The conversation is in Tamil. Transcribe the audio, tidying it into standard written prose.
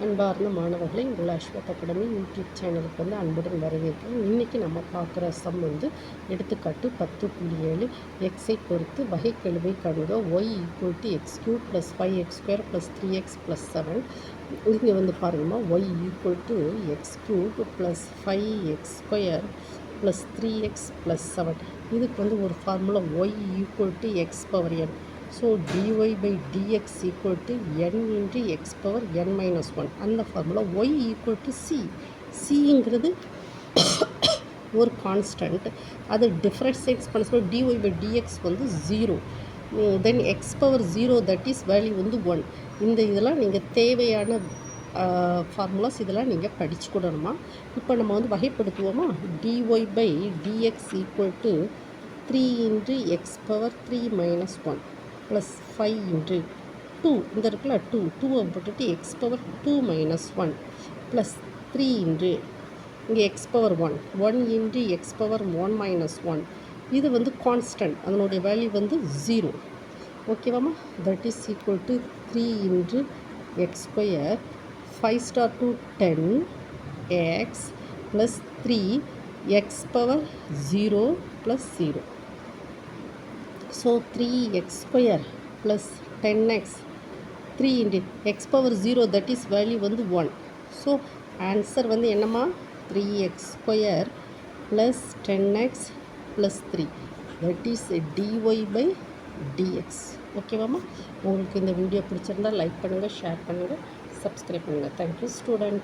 அன்பார்ந்த மாணவர்களை உங்கள் அஸ்வத் அகாடமி யூடியூப் சேனலுக்கு வந்து அன்புடன் வரவேற்கிறோம். இன்றைக்கி நம்ம பார்க்குற சம் வந்து எடுத்துக்காட்டு 10.7 எக்ஸை பொறுத்து வகைக்கெழுவை காண்க. Y equals to x cube plus 5x² plus 3x plus 7. இங்கே வந்து பாருங்கம்மா, y equals to x cube plus 5x² plus 3x plus 7. இதுக்கு வந்து ஒரு formula y equals to x power n. So dy by dx equal to n into x power n minus 1. அந்த formula y equal to c. cங்கிறது ஒரு கான்ஸ்டன்ட். அது டிஃப்ரென்ஷியேட் பண்ண சொல்ல dy by dx வந்து 0. தென் x power 0 that is value வந்து 1. இந்த இதெல்லாம் நீங்கள் தேவையான ஃபார்முலாஸ் இதெல்லாம் நீங்கள் படிச்சுக்கூடணுமா. இப்போ நம்ம வந்து வகைப்படுத்துவோமா. dy by dx equal to 3 into x power 3 minus 1 plus 5 into 2 இந்த இருக்குல்ல 2 போட்டுட்டு x power 2 minus 1 plus 3 into இங்கே x power 1 into x power 1 minus 1. இது வந்து கான்ஸ்டன்ட், அதனுடைய வேல்யூ வந்து 0. ஓகேவாம்மா. That is equal to 3 into x square 5 star to 10 x plus 3 x power 0 plus 0. So 3x square plus 10x 3 into x power 0 that is value வந்து 1. So answer வந்து என்னம்மா 3x square plus 10x plus 3 that is dy by dx. ஓகேவாம்மா. உங்களுக்கு இந்த வீடியோ பிடிச்சிருந்தால் லைக் பண்ணுங்கள், ஷேர் பண்ணுங்கள், சப்ஸ்கிரைப் பண்ணுங்கள். Thank you student.